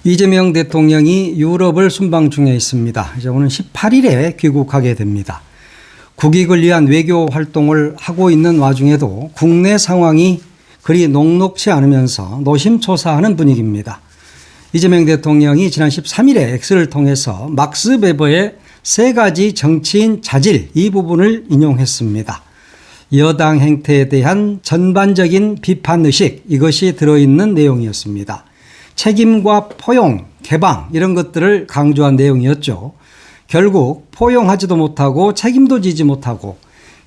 이재명 대통령이 유럽을 순방 중에 있습니다. 이제 오는 18일에 귀국하게 됩니다. 국익을 위한 외교 활동을 하고 있는 와중에도 국내 상황이 그리 녹록치 않으면서 노심초사하는 분위기입니다. 이재명 대통령이 지난 13일에 X를 통해서 막스 베버의 3가지 정치인 자질 이 부분을 인용했습니다. 여당 행태에 대한 전반적인 비판의식 이것이 들어있는 내용이었습니다. 책임과 포용, 개방 이런 것들을 강조한 내용이었죠. 결국 포용하지도 못하고 책임도 지지 못하고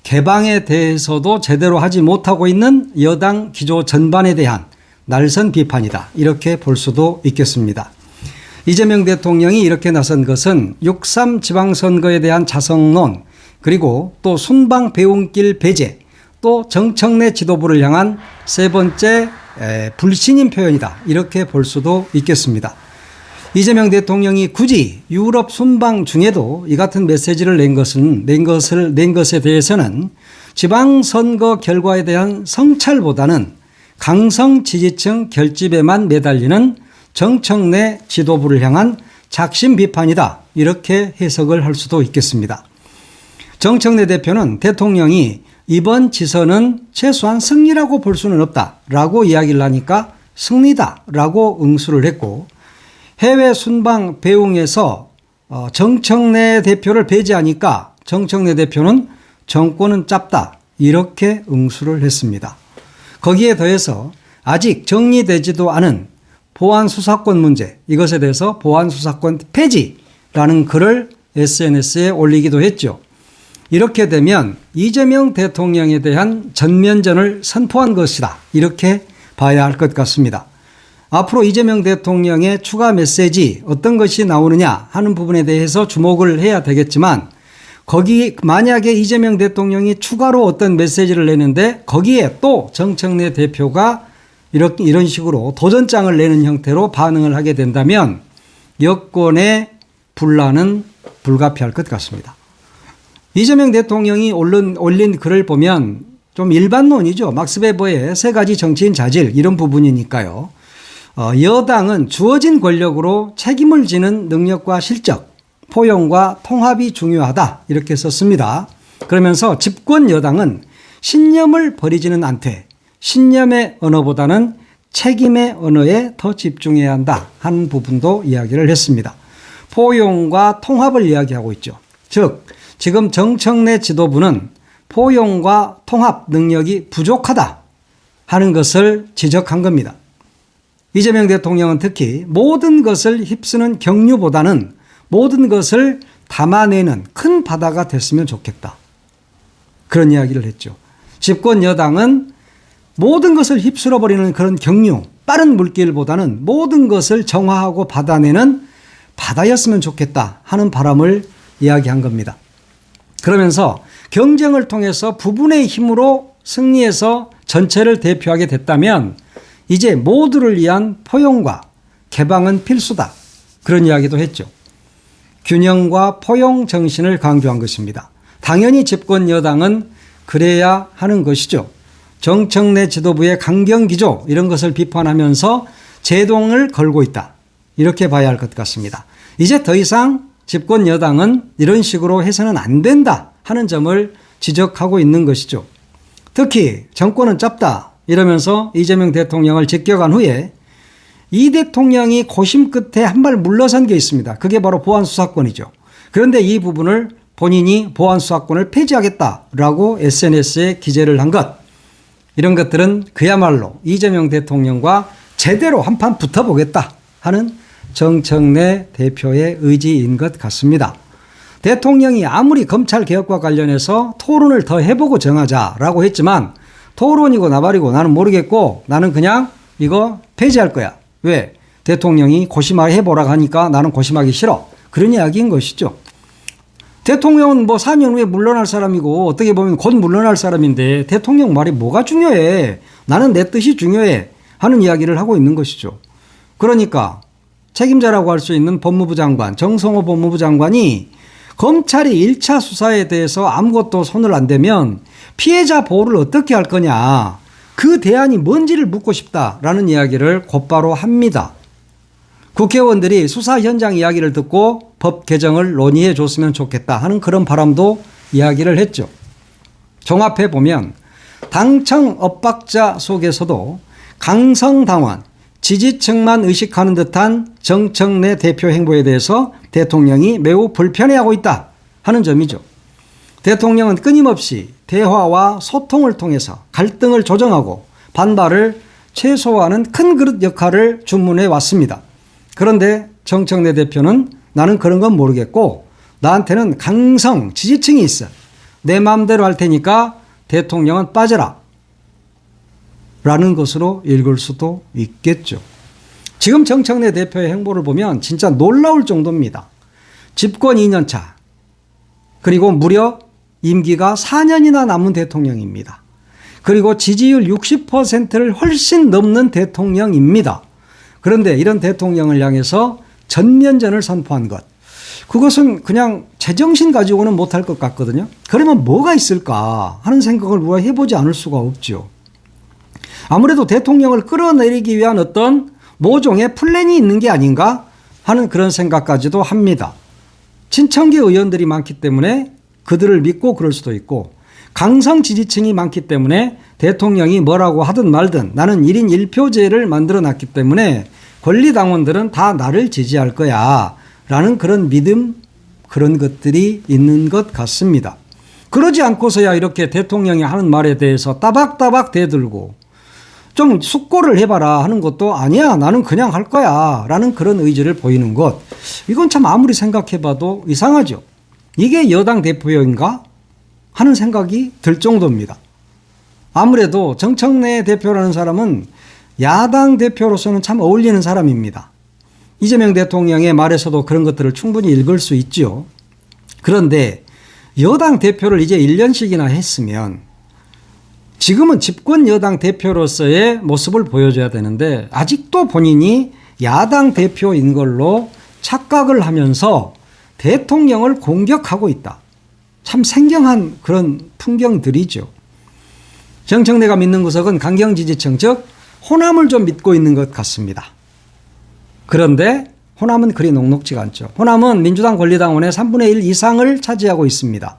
개방에 대해서도 제대로 하지 못하고 있는 여당 기조 전반에 대한 날선 비판이다. 이렇게 볼 수도 있겠습니다. 이재명 대통령이 이렇게 나선 것은 6.3 지방선거에 대한 자성론 그리고 또 순방 배움길 배제 또 정청래 지도부를 향한 3번째 불신임 표현이다. 이렇게 볼 수도 있겠습니다. 이재명 대통령이 굳이 유럽 순방 중에도 이 같은 메시지를 낸 것에 대해서는 지방선거 결과에 대한 성찰보다는 강성 지지층 결집에만 매달리는 정청래 지도부를 향한 작심 비판이다. 이렇게 해석을 할 수도 있겠습니다. 정청래 대표는 대통령이 이번 지선은 최소한 승리라고 볼 수는 없다라고 이야기를 하니까 승리다라고 응수를 했고 해외 순방 배웅에서 정청래 대표를 배제하니까 정청래 대표는 정권은 짧다 이렇게 응수를 했습니다. 거기에 더해서 아직 정리되지도 않은 보안수사권 문제 이것에 대해서 보안수사권 폐지라는 글을 SNS에 올리기도 했죠. 이렇게 되면 이재명 대통령에 대한 전면전을 선포한 것이다. 이렇게 봐야 할 것 같습니다. 앞으로 이재명 대통령의 추가 메시지 어떤 것이 나오느냐 하는 부분에 대해서 주목을 해야 되겠지만 거기 만약에 이재명 대통령이 추가로 어떤 메시지를 내는데 거기에 또 정청래 대표가 이런 식으로 도전장을 내는 형태로 반응을 하게 된다면 여권의 분란은 불가피할 것 같습니다. 이재명 대통령이 올린 글을 보면 좀 일반론이죠. 막스 베버의 3가지 정치인 자질 이런 부분이니까요. 여당은 주어진 권력으로 책임을 지는 능력과 실적, 포용과 통합이 중요하다 이렇게 썼습니다. 그러면서 집권 여당은 신념을 버리지는 않되 신념의 언어보다는 책임의 언어에 더 집중해야 한다 하는 부분도 이야기를 했습니다. 포용과 통합을 이야기하고 있죠. 즉 지금 정청래 지도부는 포용과 통합 능력이 부족하다 하는 것을 지적한 겁니다. 이재명 대통령은 특히 모든 것을 휩쓰는 경류보다는 모든 것을 담아내는 큰 바다가 됐으면 좋겠다. 그런 이야기를 했죠. 집권 여당은 모든 것을 휩쓸어버리는 그런 경류, 빠른 물길보다는 모든 것을 정화하고 받아내는 바다였으면 좋겠다 하는 바람을 이야기한 겁니다. 그러면서 경쟁을 통해서 부분의 힘으로 승리해서 전체를 대표하게 됐다면 이제 모두를 위한 포용과 개방은 필수다. 그런 이야기도 했죠. 균형과 포용 정신을 강조한 것입니다. 당연히 집권 여당은 그래야 하는 것이죠. 정청래 지도부의 강경기조 이런 것을 비판하면서 제동을 걸고 있다. 이렇게 봐야 할 것 같습니다. 이제 더 이상 집권 여당은 이런 식으로 해서는 안 된다 하는 점을 지적하고 있는 것이죠. 특히 정권은 짧다 이러면서 이재명 대통령을 직격한 후에 이 대통령이 고심 끝에 한 발 물러선 게 있습니다. 그게 바로 보안수사권이죠. 그런데 이 부분을 본인이 보안수사권을 폐지하겠다라고 SNS에 기재를 한 것 이런 것들은 그야말로 이재명 대통령과 제대로 한판 붙어보겠다 하는 정청래 대표의 의지인 것 같습니다. 대통령이 아무리 검찰개혁과 관련해서 토론을 더 해보고 정하자라고 했지만 토론이고 나발이고 나는 모르겠고 나는 그냥 이거 폐지할 거야. 왜? 대통령이 고심하게 해보라고 하니까 나는 고심하기 싫어. 그런 이야기인 것이죠. 대통령은 4년 후에 물러날 사람이고 어떻게 보면 곧 물러날 사람인데 대통령 말이 뭐가 중요해. 나는 내 뜻이 중요해 하는 이야기를 하고 있는 것이죠. 그러니까 책임자라고 할 수 있는 법무부 장관 정성호 법무부 장관이 검찰이 1차 수사에 대해서 아무것도 손을 안 대면 피해자 보호를 어떻게 할 거냐 그 대안이 뭔지를 묻고 싶다라는 이야기를 곧바로 합니다. 국회의원들이 수사 현장 이야기를 듣고 법 개정을 논의해 줬으면 좋겠다 하는 그런 바람도 이야기를 했죠. 종합해 보면 당청 엇박자 속에서도 강성당원, 지지층만 의식하는 듯한 정청래 대표 행보에 대해서 대통령이 매우 불편해하고 있다 하는 점이죠. 대통령은 끊임없이 대화와 소통을 통해서 갈등을 조정하고 반발을 최소화하는 큰 그릇 역할을 주문해 왔습니다. 그런데 정청래 대표는 나는 그런 건 모르겠고 나한테는 강성 지지층이 있어. 내 마음대로 할 테니까 대통령은 빠져라. 라는 것으로 읽을 수도 있겠죠. 지금 정청래 대표의 행보를 보면 진짜 놀라울 정도입니다. 집권 2년 차. 그리고 무려 임기가 4년이나 남은 대통령입니다. 그리고 지지율 60%를 훨씬 넘는 대통령입니다. 그런데 이런 대통령을 향해서 전면전을 선포한 것. 그것은 그냥 제정신 가지고는 못할 것 같거든요. 그러면 뭐가 있을까 하는 생각을 우리가 해보지 않을 수가 없죠. 아무래도 대통령을 끌어내리기 위한 어떤 모종의 플랜이 있는 게 아닌가 하는 그런 생각까지도 합니다. 친청계 의원들이 많기 때문에 그들을 믿고 그럴 수도 있고 강성 지지층이 많기 때문에 대통령이 뭐라고 하든 말든 나는 1인 1표제를 만들어 놨기 때문에 권리당원들은 다 나를 지지할 거야 라는 그런 믿음, 그런 것들이 있는 것 같습니다. 그러지 않고서야 이렇게 대통령이 하는 말에 대해서 따박따박 대들고 좀 숙고를 해봐라 하는 것도 아니야 나는 그냥 할 거야 라는 그런 의지를 보이는 것, 이건 참 아무리 생각해봐도 이상하죠. 이게 여당 대표인가 하는 생각이 들 정도입니다. 아무래도 정청래 대표라는 사람은 야당 대표로서는 참 어울리는 사람입니다. 이재명 대통령의 말에서도 그런 것들을 충분히 읽을 수 있죠. 그런데 여당 대표를 이제 1년씩이나 했으면 지금은 집권 여당 대표로서의 모습을 보여줘야 되는데 아직도 본인이 야당 대표인 걸로 착각을 하면서 대통령을 공격하고 있다. 참 생경한 그런 풍경들이죠. 정청래가 믿는 구석은 강경 지지층, 즉 호남을 좀 믿고 있는 것 같습니다. 그런데 호남은 그리 녹록지가 않죠. 호남은 민주당 권리당원의 3분의 1 이상을 차지하고 있습니다.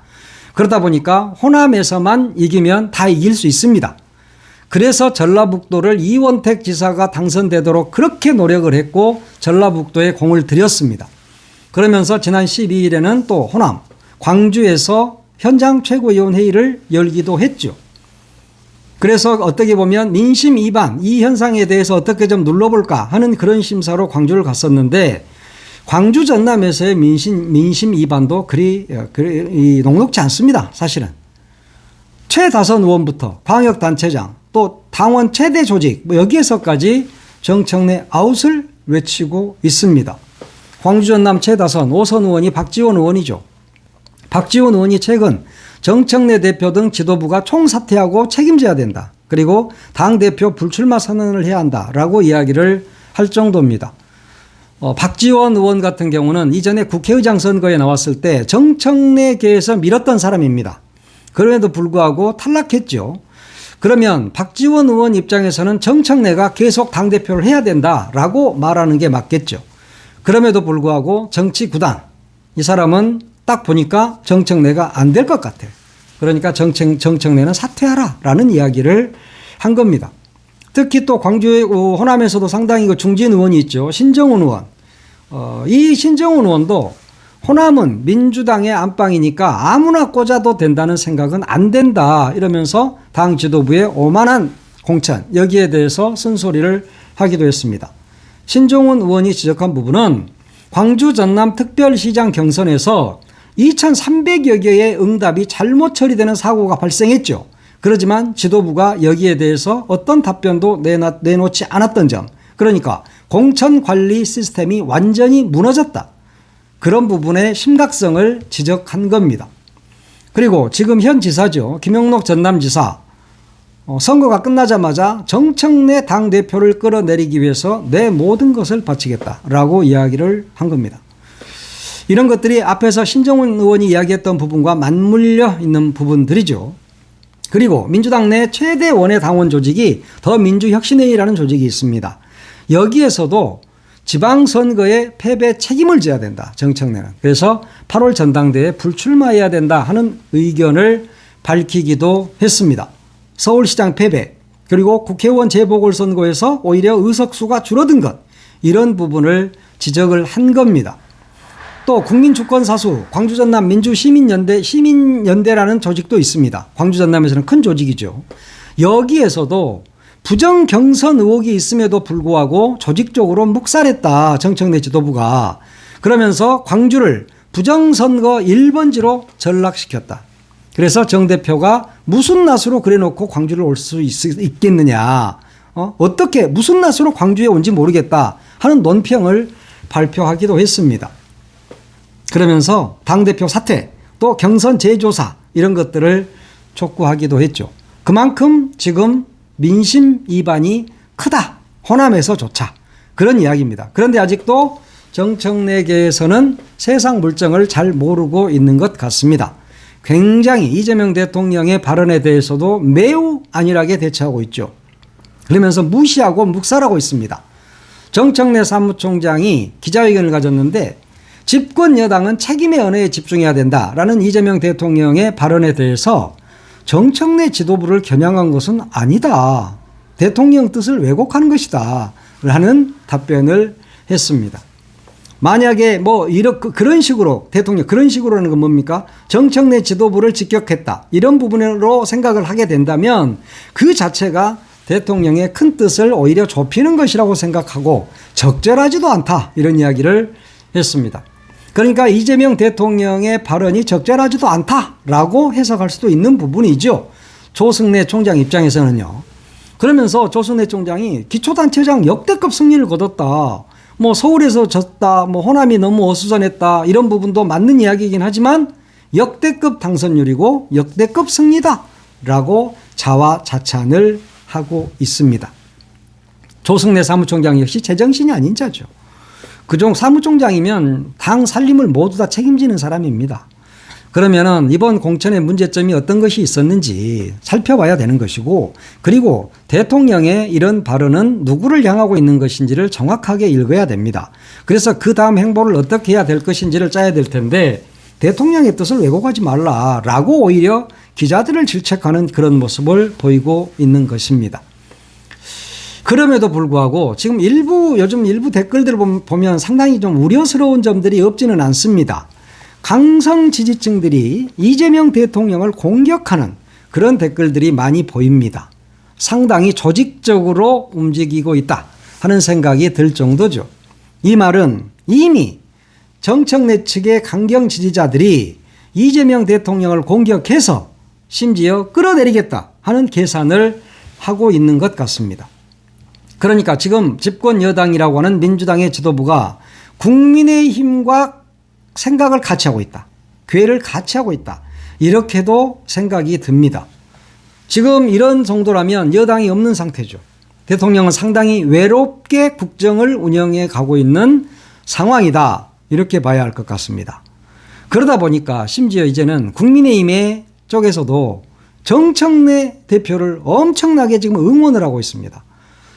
그러다 보니까 호남에서만 이기면 다 이길 수 있습니다. 그래서 전라북도를 이원택 지사가 당선되도록 그렇게 노력을 했고 전라북도에 공을 들였습니다. 그러면서 지난 12일에는 또 호남, 광주에서 현장 최고위원회의를 열기도 했죠. 그래서 어떻게 보면 민심 위반, 이 현상에 대해서 어떻게 좀 눌러볼까 하는 그런 심사로 광주를 갔었는데 광주 전남에서의 민심 위반도 그리 녹록지 않습니다. 사실은. 최다선 의원부터 광역단체장 또 당원 최대 조직 여기에서까지 정청래 아웃을 외치고 있습니다. 광주 전남 최다선 5선 의원이 박지원 의원이죠. 박지원 의원이 최근 정청래 대표 등 지도부가 총사퇴하고 책임져야 된다. 그리고 당대표 불출마 선언을 해야 한다라고 이야기를 할 정도입니다. 박지원 의원 같은 경우는 이전에 국회의장 선거에 나왔을 때 정청래계에서 밀었던 사람입니다. 그럼에도 불구하고 탈락했죠. 그러면 박지원 의원 입장에서는 정청래가 계속 당대표를 해야 된다라고 말하는 게 맞겠죠. 그럼에도 불구하고 정치 구단, 이 사람은 딱 보니까 정청래가 안 될 것 같아요. 그러니까 정청래는 사퇴하라 라는 이야기를 한 겁니다. 특히 또 광주의 호남에서도 상당히 그 중진 의원이 있죠. 신정훈 의원. 이 신정훈 의원도 호남은 민주당의 안방이니까 아무나 꽂아도 된다는 생각은 안 된다 이러면서 당 지도부의 오만한 공천, 여기에 대해서 쓴소리를 하기도 했습니다. 신정훈 의원이 지적한 부분은 광주 전남 특별시장 경선에서 2,300여 개의 응답이 잘못 처리되는 사고가 발생했죠. 그렇지만 지도부가 여기에 대해서 어떤 답변도 내놓지 않았던 점, 그러니까 공천관리 시스템이 완전히 무너졌다. 그런 부분의 심각성을 지적한 겁니다. 그리고 지금 현 지사죠. 김영록 전남지사. 선거가 끝나자마자 정청래 당대표를 끌어내리기 위해서 내 모든 것을 바치겠다라고 이야기를 한 겁니다. 이런 것들이 앞에서 신정훈 의원이 이야기했던 부분과 맞물려 있는 부분들이죠. 그리고 민주당 내 최대 원외 당원 조직이 더민주혁신회의라는 조직이 있습니다. 여기에서도 지방선거의 패배 책임을 져야 된다. 정청래는. 그래서 8월 전당대회에 불출마해야 된다 하는 의견을 밝히기도 했습니다. 서울시장 패배 그리고 국회의원 재보궐선거에서 오히려 의석수가 줄어든 것 이런 부분을 지적을 한 겁니다. 또 국민주권사수 광주전남 시민연대라는 조직도 있습니다. 광주전남에서는 큰 조직이죠. 여기에서도 부정경선 의혹이 있음에도 불구하고 조직적으로 묵살했다. 정청래 지도부가. 그러면서 광주를 부정선거 1번지로 전락시켰다. 그래서 정 대표가 무슨 낯으로 그래놓고 광주를 올 수 있겠느냐. 어떻게 무슨 낯으로 광주에 온지 모르겠다 하는 논평을 발표하기도 했습니다. 그러면서 당대표 사퇴 또 경선 재조사 이런 것들을 촉구하기도 했죠. 그만큼 지금 민심 이반이 크다. 호남에서조차. 그런 이야기입니다. 그런데 아직도 정청래계에서는 세상 물정을 잘 모르고 있는 것 같습니다. 굉장히 이재명 대통령의 발언에 대해서도 매우 안일하게 대처하고 있죠. 그러면서 무시하고 묵살하고 있습니다. 정청래 사무총장이 기자회견을 가졌는데 집권 여당은 책임의 언어에 집중해야 된다라는 이재명 대통령의 발언에 대해서 정청래 지도부를 겨냥한 것은 아니다. 대통령 뜻을 왜곡하는 것이다. 라는 답변을 했습니다. 만약에 그런 식으로 대통령 그런 식으로는 건 뭡니까? 정청래 지도부를 직격했다. 이런 부분으로 생각을 하게 된다면 그 자체가 대통령의 큰 뜻을 오히려 좁히는 것이라고 생각하고 적절하지도 않다. 이런 이야기를 했습니다. 그러니까 이재명 대통령의 발언이 적절하지도 않다라고 해석할 수도 있는 부분이죠. 조승래 총장 입장에서는요. 그러면서 조승래 총장이 기초단체장 역대급 승리를 거뒀다. 서울에서 졌다. 호남이 너무 어수선했다. 이런 부분도 맞는 이야기이긴 하지만 역대급 당선율이고 역대급 승리다. 라고 자화자찬을 하고 있습니다. 조승래 사무총장 역시 제정신이 아닌 자죠. 그종 사무총장이면 당 살림을 모두 다 책임지는 사람입니다. 그러면은 이번 공천의 문제점이 어떤 것이 있었는지 살펴봐야 되는 것이고, 그리고 대통령의 이런 발언은 누구를 향하고 있는 것인지를 정확하게 읽어야 됩니다. 그래서 그 다음 행보를 어떻게 해야 될 것인지를 짜야 될 텐데 대통령의 뜻을 왜곡하지 말라라고 오히려 기자들을 질책하는 그런 모습을 보이고 있는 것입니다. 그럼에도 불구하고 지금 요즘 일부 댓글들을 보면 상당히 좀 우려스러운 점들이 없지는 않습니다. 강성 지지층들이 이재명 대통령을 공격하는 그런 댓글들이 많이 보입니다. 상당히 조직적으로 움직이고 있다 하는 생각이 들 정도죠. 이 말은 이미 정청래 측의 강경 지지자들이 이재명 대통령을 공격해서 심지어 끌어내리겠다 하는 계산을 하고 있는 것 같습니다. 그러니까 지금 집권 여당이라고 하는 민주당의 지도부가 국민의힘과 생각을 같이 하고 있다. 궤를 같이 하고 있다. 이렇게도 생각이 듭니다. 지금 이런 정도라면 여당이 없는 상태죠. 대통령은 상당히 외롭게 국정을 운영해 가고 있는 상황이다. 이렇게 봐야 할 것 같습니다. 그러다 보니까 심지어 이제는 국민의힘의 쪽에서도 정청래 대표를 엄청나게 지금 응원을 하고 있습니다.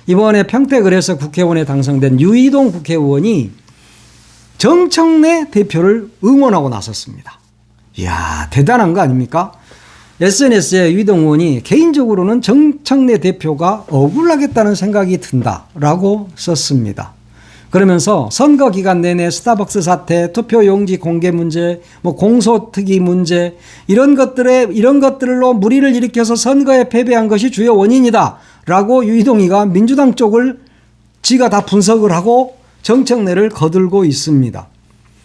이번에 평택을에서 국회의원에 당선된 유이동 국회의원이 정청래 대표를 응원하고 나섰습니다. 이야, 대단한 거 아닙니까? SNS에 유이동 의원이 개인적으로는 정청래 대표가 억울하겠다는 생각이 든다라고 썼습니다. 그러면서 선거 기간 내내 스타벅스 사태, 투표용지 공개 문제, 공소특위 문제 이런 것들로 물의를 일으켜서 선거에 패배한 것이 주요 원인이다라고 유이동이가 민주당 쪽을 지가 다 분석을 하고 정청래를 거들고 있습니다.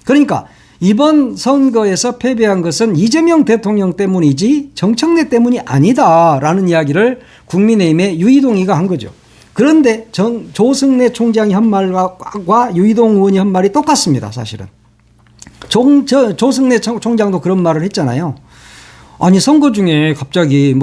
그러니까 이번 선거에서 패배한 것은 이재명 대통령 때문이지 정청래 때문이 아니다라는 이야기를 국민의힘의 유이동이가 한 거죠. 그런데 조승래 총장이 한 말과 유이동 의원이 한 말이 똑같습니다. 사실은. 조승래 총장도 그런 말을 했잖아요. 아니 선거 중에 갑자기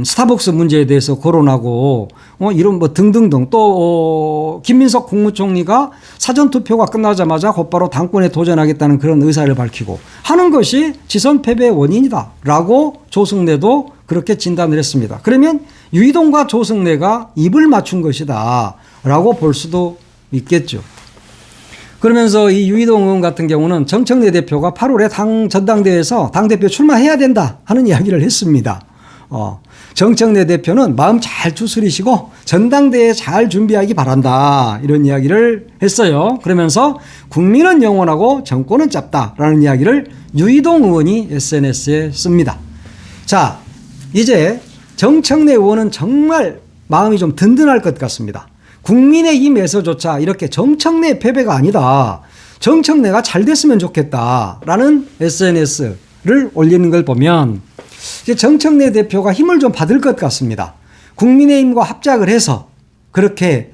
스타벅스 문제에 대해서 거론하고 이런 등등등 또 김민석 국무총리가 사전투표가 끝나자마자 곧바로 당권에 도전하겠다는 그런 의사를 밝히고 하는 것이 지선 패배의 원인이다라고 조승래도 그렇게 진단을 했습니다. 그러면 유이동과 조승래가 입을 맞춘 것이다라고 볼 수도 있겠죠. 그러면서 이 유이동 의원 같은 경우는 정청래 대표가 8월에 전당대회에서 당대표 출마해야 된다 하는 이야기를 했습니다. 정청래 대표는 마음 잘 추스리시고 전당대회 잘 준비하기 바란다 이런 이야기를 했어요. 그러면서 국민은 영원하고 정권은 짧다라는 이야기를 유이동 의원이 SNS에 씁니다. 자, 이제 정청래 의원은 정말 마음이 좀 든든할 것 같습니다. 국민의힘에서조차 이렇게 정청래 패배가 아니다. 정청래가 잘 됐으면 좋겠다라는 SNS를 올리는 걸 보면 이제 정청래 대표가 힘을 좀 받을 것 같습니다. 국민의힘과 합작을 해서 그렇게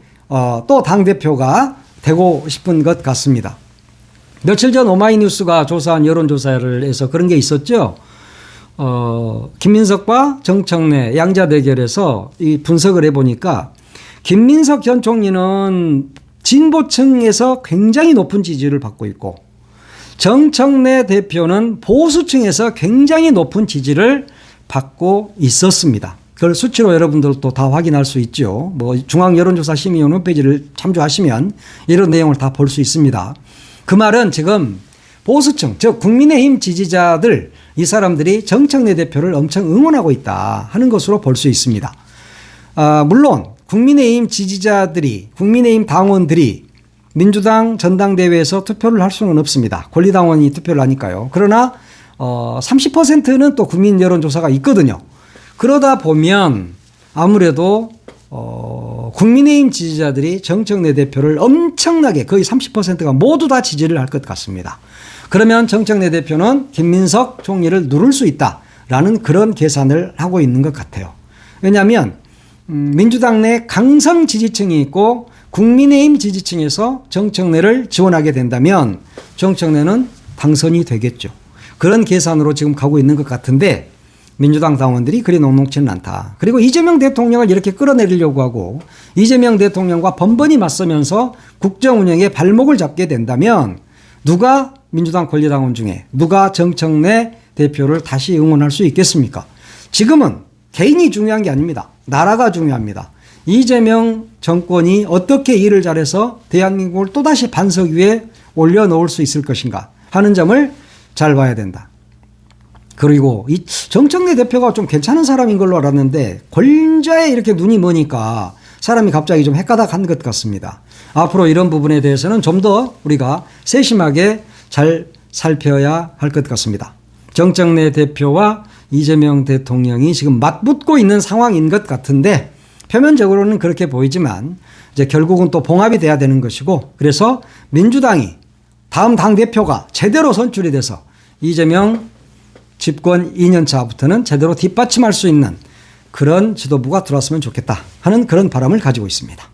또 당대표가 되고 싶은 것 같습니다. 며칠 전 오마이뉴스가 조사한 여론조사를 해서 그런 게 있었죠. 김민석과 정청래 양자 대결에서 이 분석을 해보니까 김민석 전 총리는 진보층에서 굉장히 높은 지지를 받고 있고 정청래 대표는 보수층에서 굉장히 높은 지지를 받고 있었습니다. 그걸 수치로 여러분들도 다 확인할 수 있죠. 뭐 중앙여론조사심의위원 홈페이지를 참조하시면 이런 내용을 다 볼 수 있습니다. 그 말은 지금 보수층, 즉 국민의힘 지지자들 이 사람들이 정청래 대표를 엄청 응원하고 있다 하는 것으로 볼 수 있습니다. 물론 국민의힘 지지자들이 국민의힘 당원들이 민주당 전당대회에서 투표를 할 수는 없습니다. 권리당원이 투표를 하니까요. 그러나 30%는 또 국민 여론조사가 있거든요. 그러다 보면 아무래도 국민의힘 지지자들이 정청래 대표를 엄청나게 거의 30%가 모두 다 지지를 할 것 같습니다. 그러면 정청래 대표는 김민석 총리를 누를 수 있다라는 그런 계산을 하고 있는 것 같아요. 왜냐하면 민주당 내 강성 지지층이 있고 국민의힘 지지층에서 정청래를 지원하게 된다면 정청래는 당선이 되겠죠. 그런 계산으로 지금 가고 있는 것 같은데 민주당 당원들이 그리 녹록지는 않다. 그리고 이재명 대통령을 이렇게 끌어내리려고 하고 이재명 대통령과 번번이 맞서면서 국정 운영에 발목을 잡게 된다면 누가 민주당 권리당원 중에 누가 정청래 대표를 다시 응원할 수 있겠습니까? 지금은 개인이 중요한 게 아닙니다. 나라가 중요합니다. 이재명 정권이 어떻게 일을 잘해서 대한민국을 또다시 반석 위에 올려놓을 수 있을 것인가 하는 점을 잘 봐야 된다. 그리고 이 정청래 대표가 좀 괜찮은 사람인 걸로 알았는데 권좌에 이렇게 눈이 머니까 사람이 갑자기 좀 헷가닥한 것 같습니다. 앞으로 이런 부분에 대해서는 좀 더 우리가 세심하게 잘 살펴야 할 것 같습니다. 정청래 대표와 이재명 대통령이 지금 맞붙고 있는 상황인 것 같은데 표면적으로는 그렇게 보이지만 이제 결국은 또 봉합이 돼야 되는 것이고 그래서 민주당이 다음 당대표가 제대로 선출이 돼서 이재명 집권 2년차부터는 제대로 뒷받침할 수 있는 그런 지도부가 들어왔으면 좋겠다 하는 그런 바람을 가지고 있습니다.